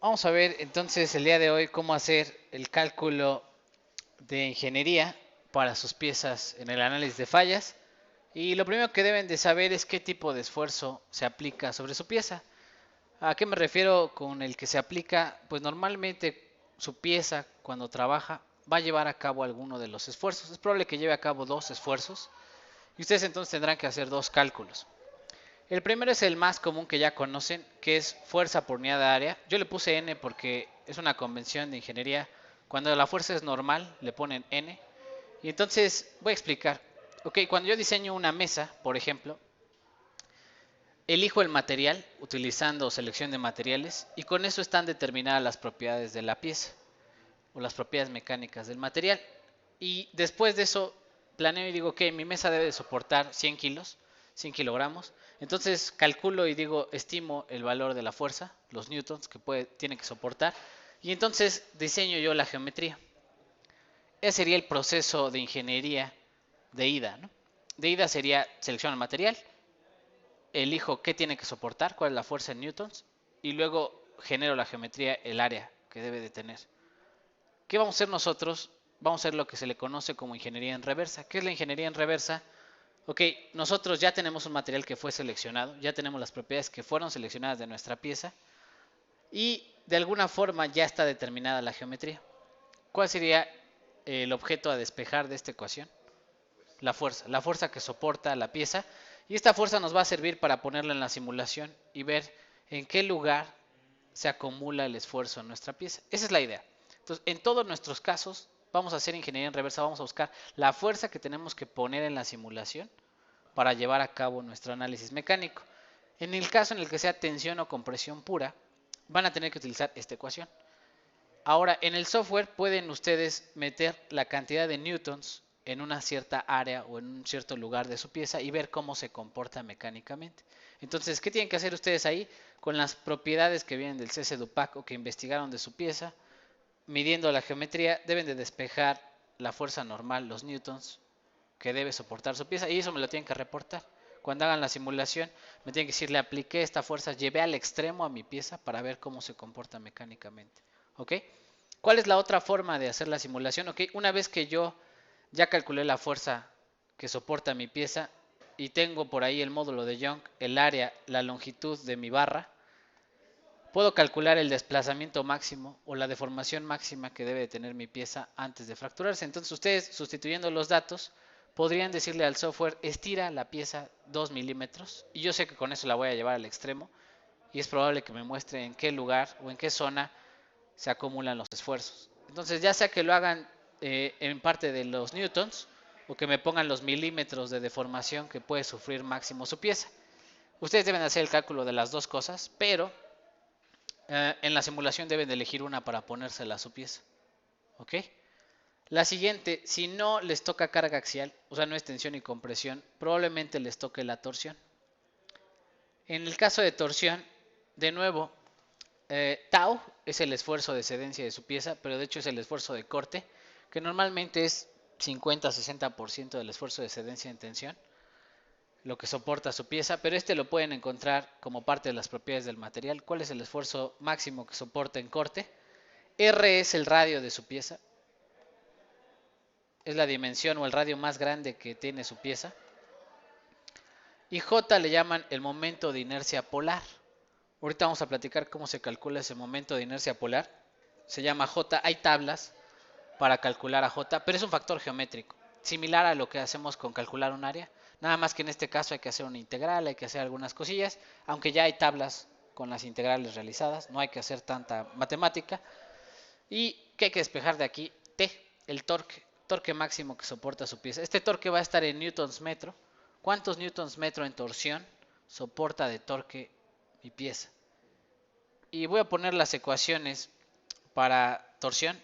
Vamos a ver entonces el día de hoy cómo hacer el cálculo de ingeniería para sus piezas en el análisis de fallas. Y lo primero que deben de saber es qué tipo de esfuerzo se aplica sobre su pieza. ¿A qué me refiero con el que se aplica? Pues normalmente su pieza cuando trabaja va a llevar a cabo alguno de los esfuerzos. Es probable que lleve a cabo dos esfuerzos y ustedes entonces tendrán que hacer dos cálculos. El primero es el más común que ya conocen, que es fuerza por unidad de área. Yo le puse N porque es una convención de ingeniería. Cuando la fuerza es normal, le ponen N. Y entonces voy a explicar. Ok, cuando yo diseño una mesa, por ejemplo, elijo el material utilizando selección de materiales y con eso están determinadas las propiedades de la pieza o las propiedades mecánicas del material. Y después de eso planeo y digo que mi mesa debe soportar 100 kilos, 100 kilogramos. Entonces calculo y digo, estimo el valor de la fuerza, los newtons que tiene que soportar. Y entonces diseño yo la geometría. Ese sería el proceso de ingeniería de ida, ¿no? De ida sería seleccionar el material, elijo qué tiene que soportar, cuál es la fuerza en newtons, y luego genero la geometría, el área que debe de tener. ¿Qué vamos a hacer nosotros? Vamos a hacer lo que se le conoce como ingeniería en reversa. ¿Qué es la ingeniería en reversa? Ok, nosotros ya tenemos un material que fue seleccionado, ya tenemos las propiedades que fueron seleccionadas de nuestra pieza y de alguna forma ya está determinada la geometría. ¿Cuál sería el objeto a despejar de esta ecuación? La fuerza que soporta la pieza, y esta fuerza nos va a servir para ponerla en la simulación y ver en qué lugar se acumula el esfuerzo en nuestra pieza. Esa es la idea. Entonces, en todos nuestros casos, vamos a hacer ingeniería en reversa, vamos a buscar la fuerza que tenemos que poner en la simulación para llevar a cabo nuestro análisis mecánico. En el caso en el que sea tensión o compresión pura, van a tener que utilizar esta ecuación. Ahora, en el software pueden ustedes meter la cantidad de newtons en una cierta área o en un cierto lugar de su pieza y ver cómo se comporta mecánicamente. Entonces, ¿qué tienen que hacer ustedes ahí? Con las propiedades que vienen del CC o que investigaron de su pieza, midiendo la geometría, deben de despejar la fuerza normal, los newtons, que debe soportar su pieza, y eso me lo tienen que reportar. Cuando hagan la simulación, me tienen que decir, le apliqué esta fuerza, llevé al extremo a mi pieza para ver cómo se comporta mecánicamente. ¿Ok? ¿Cuál es la otra forma de hacer la simulación? Ok, una vez que yo ya calculé la fuerza que soporta mi pieza y tengo por ahí el módulo de Young, el área, la longitud de mi barra, puedo calcular el desplazamiento máximo o la deformación máxima que debe de tener mi pieza antes de fracturarse. Entonces ustedes, sustituyendo los datos, podrían decirle al software, estira la pieza 2 milímetros, y yo sé que con eso la voy a llevar al extremo, y es probable que me muestre en qué lugar o en qué zona se acumulan los esfuerzos. Entonces, ya sea que lo hagan en parte de los newtons o que me pongan los milímetros de deformación que puede sufrir máximo su pieza. Ustedes deben hacer el cálculo de las dos cosas, pero en la simulación deben de elegir una para ponérsela a su pieza. ¿Ok? La siguiente, si no les toca carga axial, o sea, no es tensión y compresión, probablemente les toque la torsión. En el caso de torsión, de nuevo, tau es el esfuerzo de cedencia de su pieza, pero de hecho es el esfuerzo de corte, que normalmente es 50-60% del esfuerzo de cedencia en tensión, lo que soporta su pieza, pero este lo pueden encontrar como parte de las propiedades del material. ¿Cuál es el esfuerzo máximo que soporta en corte? R es el radio de su pieza, es la dimensión o el radio más grande que tiene su pieza. Y J le llaman el momento de inercia polar. Ahorita vamos a platicar cómo se calcula ese momento de inercia polar. Se llama J. Hay tablas para calcular a J, pero es un factor geométrico, similar a lo que hacemos con calcular un área. Nada más que en este caso hay que hacer una integral, hay que hacer algunas cosillas, aunque ya hay tablas con las integrales realizadas, no hay que hacer tanta matemática. ¿Y qué hay que despejar de aquí? T, el torque máximo que soporta su pieza. Este torque va a estar en newtons metro. ¿Cuántos newtons metro en torsión soporta de torque mi pieza? Y voy a poner las ecuaciones para torsión,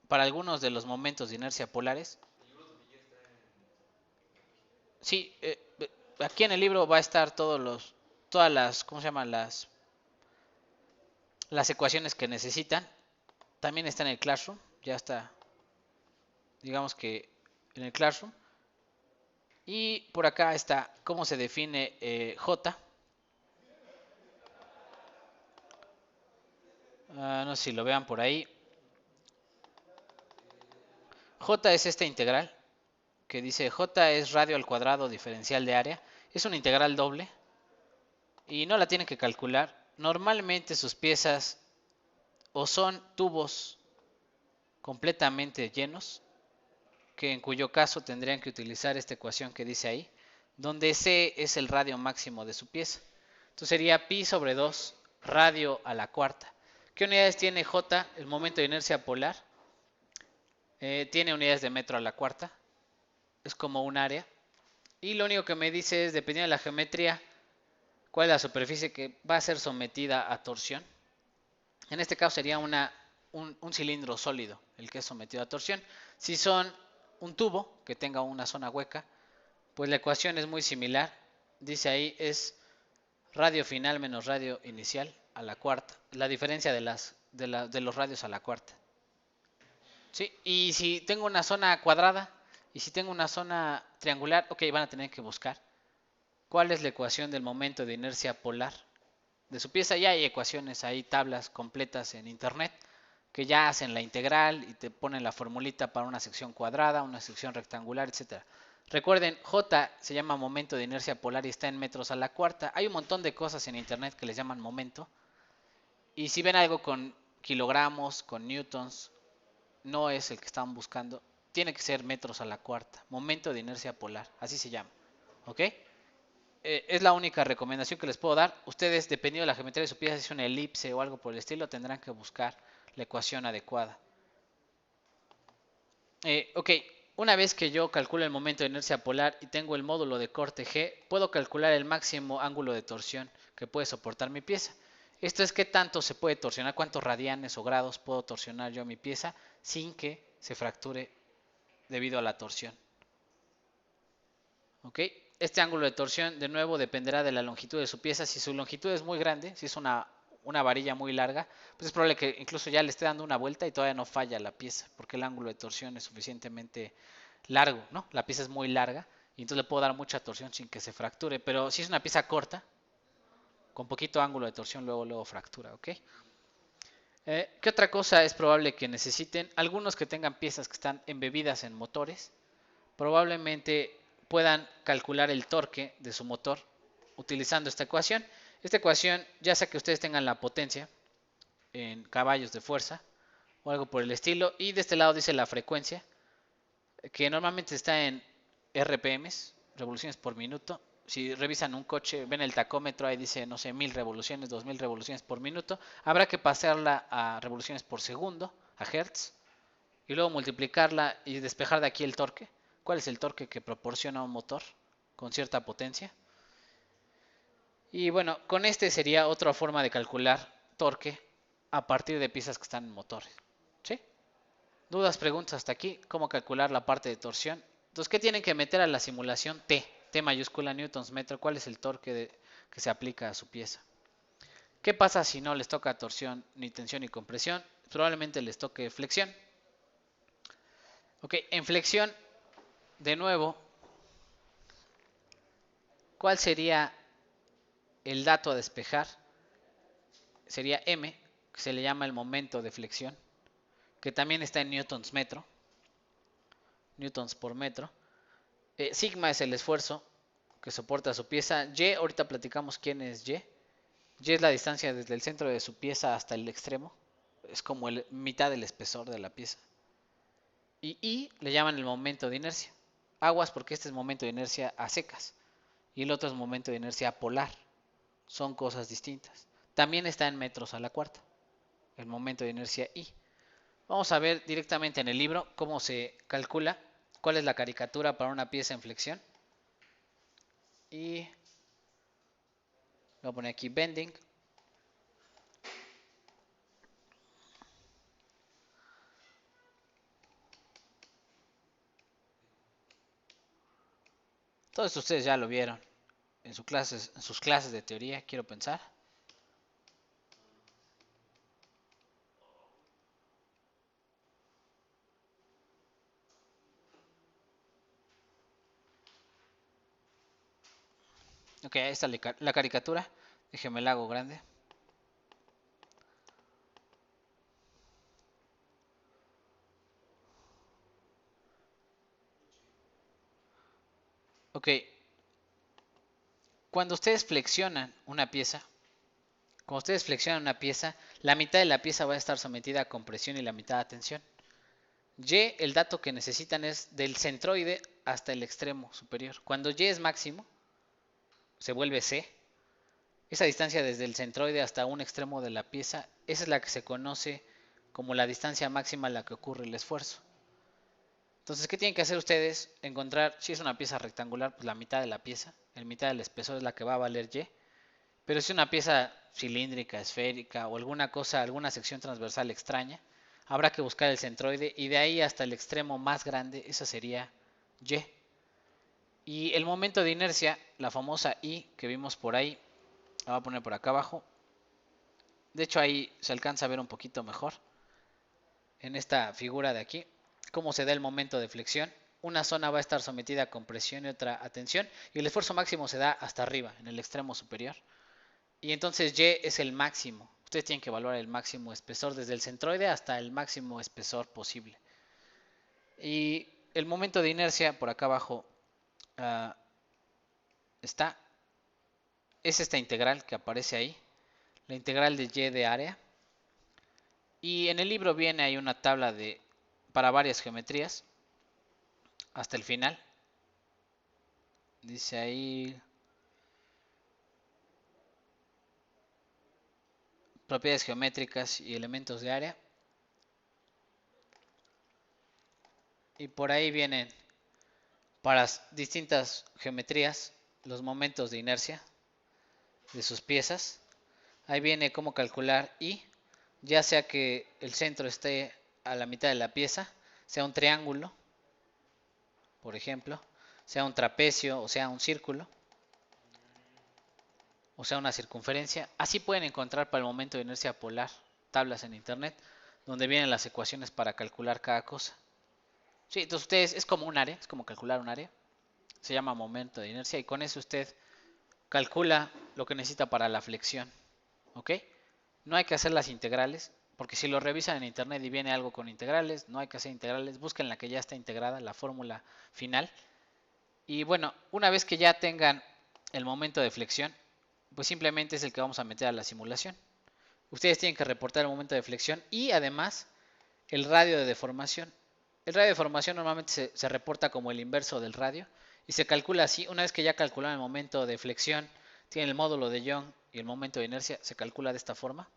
para algunos de los momentos de inercia polares. Sí, aquí en el libro va a estar todas las, ¿cómo se llaman? Las ecuaciones que necesitan. También está en el Classroom, ya está, digamos que en el Classroom. Y por acá está cómo se define J. No sé si lo vean por ahí. J es esta integral que dice J es radio al cuadrado diferencial de área. Es una integral doble y no la tienen que calcular. Normalmente sus piezas o son tubos completamente llenos, que en cuyo caso tendrían que utilizar esta ecuación que dice ahí, donde C es el radio máximo de su pieza. Entonces sería pi sobre 2 radio a la cuarta. ¿Qué unidades tiene J? El momento de inercia polar. Tiene unidades de metro a la cuarta. Es como un área. Y lo único que me dice es, dependiendo de la geometría, cuál es la superficie que va a ser sometida a torsión. En este caso sería un cilindro sólido el que es sometido a torsión. Si son un tubo que tenga una zona hueca, pues la ecuación es muy similar. Dice ahí es radio final menos radio inicial a la cuarta. La diferencia de los radios a la cuarta. ¿Sí? Y si tengo una zona cuadrada y si tengo una zona triangular, ok, van a tener que buscar cuál es la ecuación del momento de inercia polar de su pieza. Ya hay ecuaciones, hay tablas completas en internet que ya hacen la integral y te ponen la formulita para una sección cuadrada, una sección rectangular, etcétera. Recuerden, J se llama momento de inercia polar y está en metros a la cuarta. Hay un montón de cosas en internet que les llaman momento. Y si ven algo con kilogramos, con newtons, no es el que están buscando. Tiene que ser metros a la cuarta. Momento de inercia polar, así se llama. ¿Ok? Es la única recomendación que les puedo dar. Ustedes, dependiendo de la geometría de su pieza, si es una elipse o algo por el estilo, tendrán que buscar la ecuación adecuada. Ok, una vez que yo calculo el momento de inercia polar y tengo el módulo de corte G, puedo calcular el máximo ángulo de torsión que puede soportar mi pieza. Esto es qué tanto se puede torsionar, cuántos radianes o grados puedo torsionar yo mi pieza sin que se fracture debido a la torsión. ¿Ok? Este ángulo de torsión de nuevo dependerá de la longitud de su pieza. Si su longitud es muy grande, si es una varilla muy larga, pues es probable que incluso ya le esté dando una vuelta y todavía no falla la pieza, porque el ángulo de torsión es suficientemente largo, ¿no? La pieza es muy larga y entonces le puedo dar mucha torsión sin que se fracture. Pero si es una pieza corta, con poquito ángulo de torsión, luego fractura, ¿ok? ¿Qué otra cosa es probable que necesiten? Algunos que tengan piezas que están embebidas en motores, probablemente puedan calcular el torque de su motor utilizando esta ecuación. Esta ecuación, ya sea que ustedes tengan la potencia en caballos de fuerza o algo por el estilo, y de este lado dice la frecuencia, que normalmente está en RPMs, revoluciones por minuto. Si revisan un coche, ven el tacómetro, ahí dice, no sé, 1000 revoluciones, 2000 revoluciones por minuto. Habrá que pasarla a revoluciones por segundo, a Hertz, y luego multiplicarla y despejar de aquí el torque. ¿Cuál es el torque que proporciona un motor con cierta potencia? Y bueno, con este sería otra forma de calcular torque a partir de piezas que están en motores. ¿Sí? ¿Dudas, preguntas hasta aquí? ¿Cómo calcular la parte de torsión? Entonces, ¿qué tienen que meter a la simulación? T. T mayúscula newtons metro. ¿Cuál es el torque que se aplica a su pieza? ¿Qué pasa si no les toca torsión, ni tensión, ni compresión? Probablemente les toque flexión. Ok, en flexión, de nuevo, ¿cuál sería el dato a despejar? Sería M, que se le llama el momento de flexión, que también está en newtons metro, newtons por metro. Sigma es el esfuerzo que soporta su pieza. Y, ahorita platicamos quién es Y. Y es la distancia desde el centro de su pieza hasta el extremo. Es como mitad del espesor de la pieza. Y I le llaman el momento de inercia. Aguas porque este es momento de inercia a secas. Y el otro es momento de inercia polar. Son cosas distintas. También está en metros a la cuarta. El momento de inercia I. Vamos a ver directamente en el libro cómo se calcula, cuál es la caricatura para una pieza en flexión. Y voy a poner aquí bending. Todos ustedes ya lo vieron en sus clases de teoría, quiero pensar. Ok, ahí está la caricatura. Déjenme la hago grande. Ok, cuando ustedes flexionan una pieza, la mitad de la pieza va a estar sometida a compresión y la mitad a tensión. Y, el dato que necesitan es del centroide hasta el extremo superior. Cuando Y es máximo, se vuelve C. Esa distancia desde el centroide hasta un extremo de la pieza, esa es la que se conoce como la distancia máxima a la que ocurre el esfuerzo. Entonces, ¿qué tienen que hacer ustedes? Encontrar, si es una pieza rectangular, pues la mitad de la pieza, la mitad del espesor es la que va a valer Y. Pero si es una pieza cilíndrica, esférica o alguna cosa, alguna sección transversal extraña, habrá que buscar el centroide y de ahí hasta el extremo más grande, esa sería Y. Y el momento de inercia, la famosa I que vimos por ahí, la voy a poner por acá abajo. De hecho ahí se alcanza a ver un poquito mejor en esta figura de aquí cómo se da el momento de flexión. Una zona va a estar sometida a compresión y otra a tensión y el esfuerzo máximo se da hasta arriba, en el extremo superior. Y entonces Y es el máximo. Ustedes tienen que evaluar el máximo espesor desde el centroide hasta el máximo espesor posible. Y el momento de inercia por acá abajo uh, está. Es esta integral que aparece ahí. La integral de Y de área. Y en el libro viene ahí una tabla para varias geometrías. Hasta el final. Dice ahí propiedades geométricas y elementos de área. Y por ahí vienen para distintas geometrías los momentos de inercia de sus piezas. Ahí viene cómo calcular I, ya sea que el centro esté a la mitad de la pieza, sea un triángulo, por ejemplo, sea un trapecio o sea un círculo, o sea una circunferencia. Así pueden encontrar para el momento de inercia polar tablas en internet donde vienen las ecuaciones para calcular cada cosa. Sí, entonces ustedes, es como un área, es como calcular un área. Se llama momento de inercia y con eso usted calcula lo que necesita para la flexión. ¿Ok? No hay que hacer las integrales, porque si lo revisan en internet y viene algo con integrales, no hay que hacer integrales. Busquen la que ya está integrada, la fórmula final. Y bueno, una vez que ya tengan el momento de flexión, pues simplemente es el que vamos a meter a la simulación. Ustedes tienen que reportar el momento de flexión y además el radio de deformación. El radio de deformación normalmente se reporta como el inverso del radio y se calcula así. Una vez que ya calculan el momento de flexión, tienen el módulo de Young y el momento de inercia, se calcula de esta forma.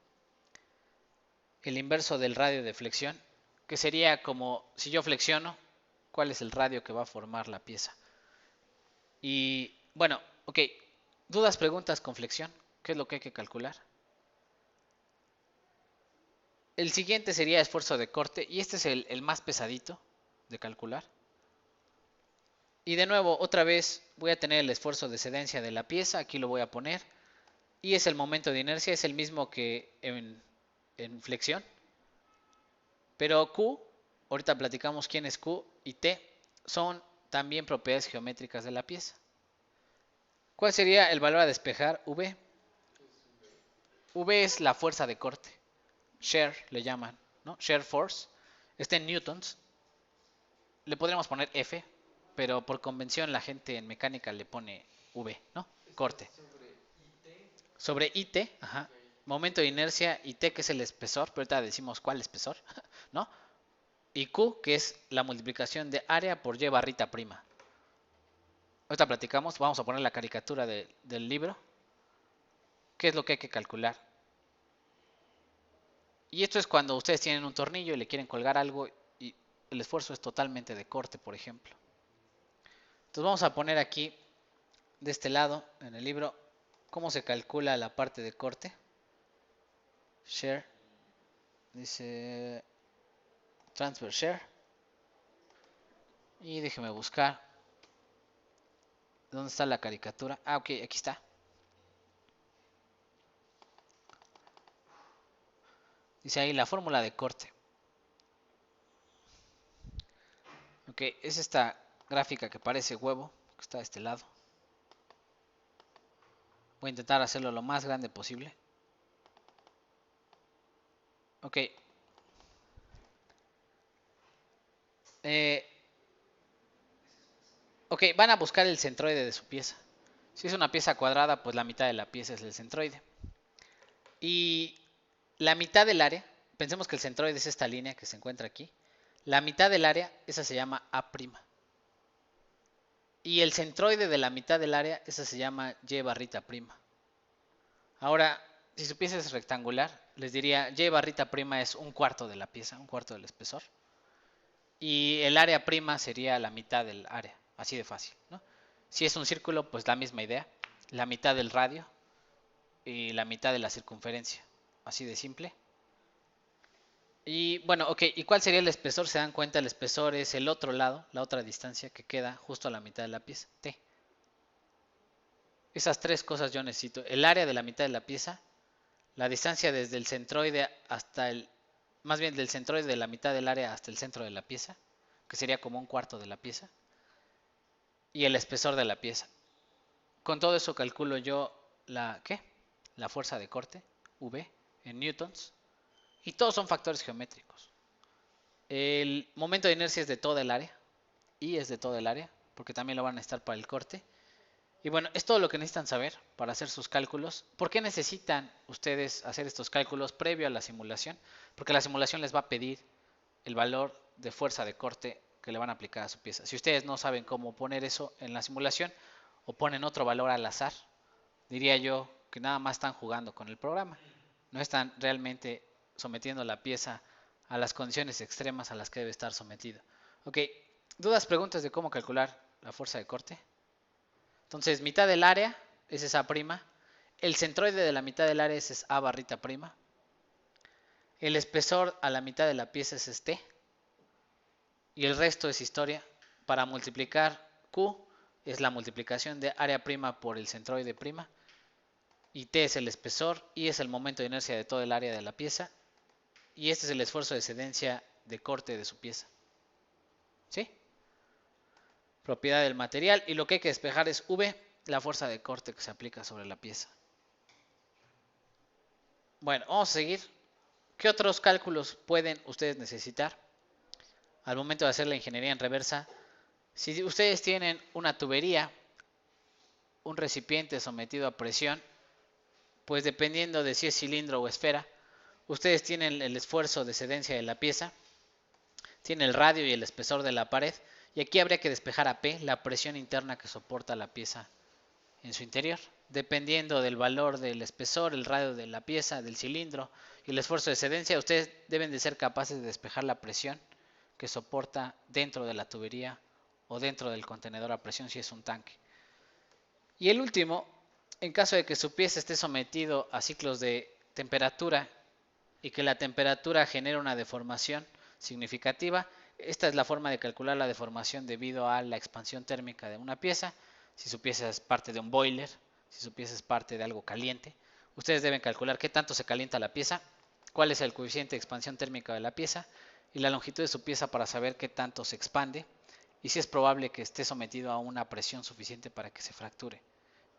El inverso del radio de flexión, que sería como si yo flexiono, cuál es el radio que va a formar la pieza. Y bueno, ok, dudas, preguntas con flexión, ¿qué es lo que hay que calcular? El siguiente sería esfuerzo de corte y este es el más pesadito de calcular. Y de nuevo, otra vez voy a tener el esfuerzo de cedencia de la pieza, aquí lo voy a poner. Y es el momento de inercia, es el mismo que en flexión. Pero Q, ahorita platicamos quién es Q y T, son también propiedades geométricas de la pieza. ¿Cuál sería el valor a despejar? V. V es la fuerza de corte. Shear le llaman, ¿no? Shear force. Está en newtons. Le podríamos poner F, pero por convención la gente en mecánica le pone V, ¿no? Corte. Sobre IT, ajá. Momento de inercia y T, que es el espesor, pero ahorita decimos cuál espesor, ¿no? Y Q, que es la multiplicación de área por Y barrita prima. Ahorita platicamos, vamos a poner la caricatura del libro. ¿Qué es lo que hay que calcular? Y esto es cuando ustedes tienen un tornillo y le quieren colgar algo y el esfuerzo es totalmente de corte, por ejemplo. Entonces vamos a poner aquí, de este lado, en el libro, cómo se calcula la parte de corte. Share. Dice transfer share. Y déjeme buscar. ¿Dónde está la caricatura? Ah, ok, aquí está. Dice ahí la fórmula de corte. Ok, es esta gráfica que parece huevo, que está de este lado. Voy a intentar hacerlo lo más grande posible. Ok. Eh, Ok, van a buscar el centroide de su pieza. Si es una pieza cuadrada, pues la mitad de la pieza es el centroide. Y la mitad del área, pensemos que el centroide es esta línea que se encuentra aquí. La mitad del área, esa se llama A'. Y el centroide de la mitad del área, esa se llama Y barrita prima. Ahora, si su pieza es rectangular, les diría Y barrita prima es un cuarto de la pieza, un cuarto del espesor. Y el área prima sería la mitad del área, así de fácil, ¿no? Si es un círculo, pues la misma idea, la mitad del radio y la mitad de la circunferencia, así de simple. Y bueno, ok, ¿y cuál sería el espesor? Se dan cuenta, el espesor es el otro lado, la otra distancia que queda justo a la mitad de la pieza, T. Esas tres cosas yo necesito, el área de la mitad de la pieza, la distancia desde el centroide hasta el, más bien del centroide de la mitad del área hasta el centro de la pieza, que sería como un cuarto de la pieza, y el espesor de la pieza. Con todo eso calculo yo la, ¿qué? La fuerza de corte, V, en newtons, y todos son factores geométricos. El momento de inercia es de toda el área, y es de toda el área, porque también lo van a necesitar para el corte. Y bueno, es todo lo que necesitan saber para hacer sus cálculos. ¿Por qué necesitan ustedes hacer estos cálculos previo a la simulación? Porque la simulación les va a pedir el valor de fuerza de corte que le van a aplicar a su pieza. Si ustedes no saben cómo poner eso en la simulación o ponen otro valor al azar, diría yo que nada más están jugando con el programa. No están realmente sometiendo la pieza a las condiciones extremas a las que debe estar sometido. Ok, ¿dudas, preguntas de cómo calcular la fuerza de corte? Entonces, mitad del área es esa prima. El centroide de la mitad del área es A barrita prima. El espesor a la mitad de la pieza es T. Y el resto es historia. Para multiplicar Q es la multiplicación de área prima por el centroide prima. Y T es el espesor y es el momento de inercia de todo el área de la pieza. Y este es el esfuerzo de excedencia de corte de su pieza. ¿Sí? Propiedad del material. Y lo que hay que despejar es V, la fuerza de corte que se aplica sobre la pieza. Bueno, vamos a seguir. ¿Qué otros cálculos pueden ustedes necesitar al momento de hacer la ingeniería en reversa? Si ustedes tienen una tubería, un recipiente sometido a presión, pues dependiendo de si es cilindro o esfera, ustedes tienen el esfuerzo de excedencia de la pieza, tienen el radio y el espesor de la pared, y aquí habría que despejar a P, la presión interna que soporta la pieza en su interior. Dependiendo del valor del espesor, el radio de la pieza, del cilindro y el esfuerzo de excedencia, ustedes deben de ser capaces de despejar la presión que soporta dentro de la tubería o dentro del contenedor a presión si es un tanque. Y el último, en caso de que su pieza esté sometido a ciclos de temperatura y que la temperatura genere una deformación significativa, esta es la forma de calcular la deformación debido a la expansión térmica de una pieza. Si su pieza es parte de un boiler, si su pieza es parte de algo caliente, ustedes deben calcular qué tanto se calienta la pieza, cuál es el coeficiente de expansión térmica de la pieza y la longitud de su pieza para saber qué tanto se expande y si es probable que esté sometido a una presión suficiente para que se fracture.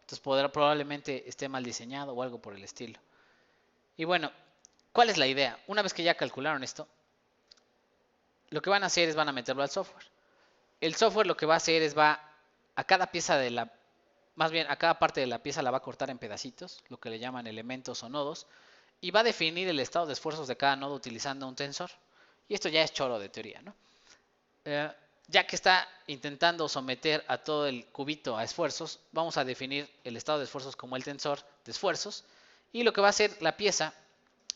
Entonces probablemente esté mal diseñado o algo por el estilo. Y bueno, ¿cuál es la idea? Una vez que ya calcularon esto, lo que van a hacer es van a meterlo al software. El software lo que va a hacer es va a cada pieza de la, más bien a cada parte de la pieza la va a cortar en pedacitos, lo que le llaman elementos o nodos, y va a definir el estado de esfuerzos de cada nodo utilizando un tensor. Y esto ya es choro de teoría, ¿no? Ya que está intentando someter a todo el cubito a esfuerzos, vamos a definir el estado de esfuerzos como el tensor de esfuerzos. Y lo que va a hacer la pieza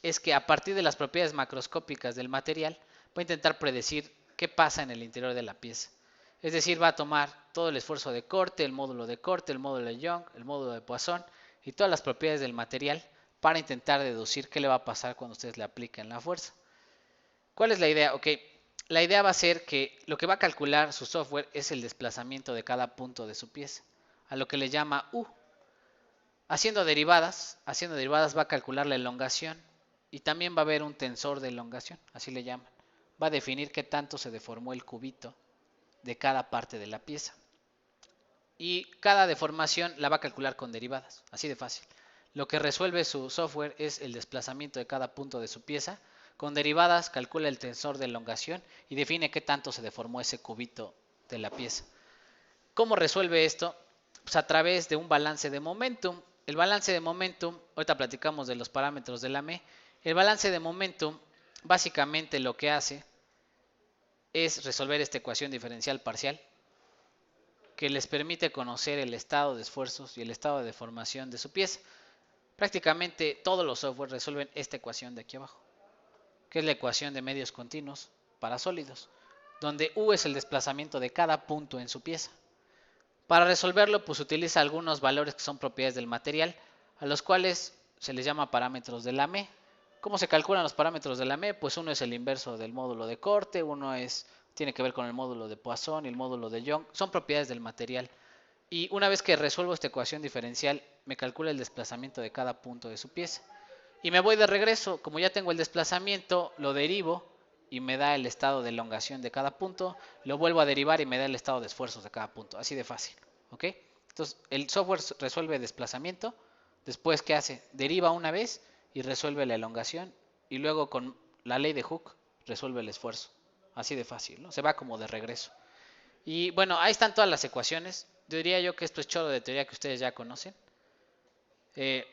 es que a partir de las propiedades macroscópicas del material, va a intentar predecir qué pasa en el interior de la pieza. Es decir, va a tomar todo el esfuerzo de corte, el módulo de Young, el módulo de Poisson y todas las propiedades del material para intentar deducir qué le va a pasar cuando ustedes le apliquen la fuerza. ¿Cuál es la idea? Ok, la idea va a ser que lo que va a calcular su software es el desplazamiento de cada punto de su pieza, a lo que le llama U. Haciendo derivadas va a calcular la elongación y también va a haber un tensor de elongación, así le llaman. Va a definir qué tanto se deformó el cubito de cada parte de la pieza. Y cada deformación la va a calcular con derivadas, así de fácil. Lo que resuelve su software es el desplazamiento de cada punto de su pieza. Con derivadas calcula el tensor de elongación y define qué tanto se deformó ese cubito de la pieza. ¿Cómo resuelve esto? Pues a través de un balance de momentum. El balance de momentum, ahorita platicamos de los parámetros de la ME. El balance de momentum básicamente lo que hace es resolver esta ecuación diferencial parcial que les permite conocer el estado de esfuerzos y el estado de deformación de su pieza. Prácticamente todos los software resuelven esta ecuación de aquí abajo, que es la ecuación de medios continuos para sólidos, donde U es el desplazamiento de cada punto en su pieza. Para resolverlo, pues utiliza algunos valores que son propiedades del material, a los cuales se les llama parámetros de la ME. ¿Cómo se calculan los parámetros de la ME? Pues uno es el inverso del módulo de corte, tiene que ver con el módulo de Poisson y el módulo de Young, son propiedades del material. Y una vez que resuelvo esta ecuación diferencial, me calcula el desplazamiento de cada punto de su pieza. Y me voy de regreso, como ya tengo el desplazamiento, lo derivo y me da el estado de elongación de cada punto, lo vuelvo a derivar y me da el estado de esfuerzos de cada punto, así de fácil, ¿ok? Entonces el software resuelve desplazamiento, después ¿qué hace? Deriva una vez y resuelve la elongación y luego con la ley de Hooke resuelve el esfuerzo, así de fácil, ¿no? Se va como de regreso. Y bueno, ahí están todas las ecuaciones, diría yo que esto es choro de teoría que ustedes ya conocen. Eh,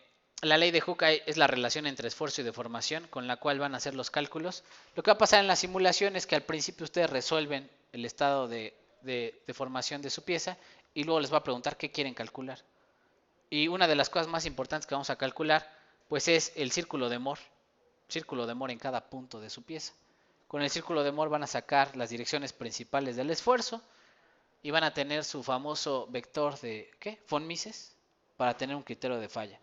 la ley de Hooke es la relación entre esfuerzo y deformación con la cual van a hacer los cálculos. Lo que va a pasar en la simulación es que al principio ustedes resuelven el estado de deformación de su pieza y luego les va a preguntar qué quieren calcular. Y una de las cosas más importantes que vamos a calcular pues es el círculo de Moore en cada punto de su pieza. Con el círculo de Moore van a sacar las direcciones principales del esfuerzo y van a tener su famoso vector de ¿qué? Von Mises para tener un criterio de falla.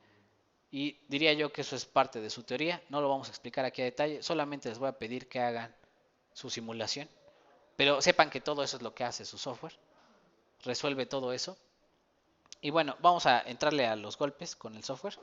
Y diría yo que eso es parte de su teoría, no lo vamos a explicar aquí a detalle, solamente les voy a pedir que hagan su simulación, pero sepan que todo eso es lo que hace su software, resuelve todo eso. Y bueno, vamos a entrarle a los golpes con el software.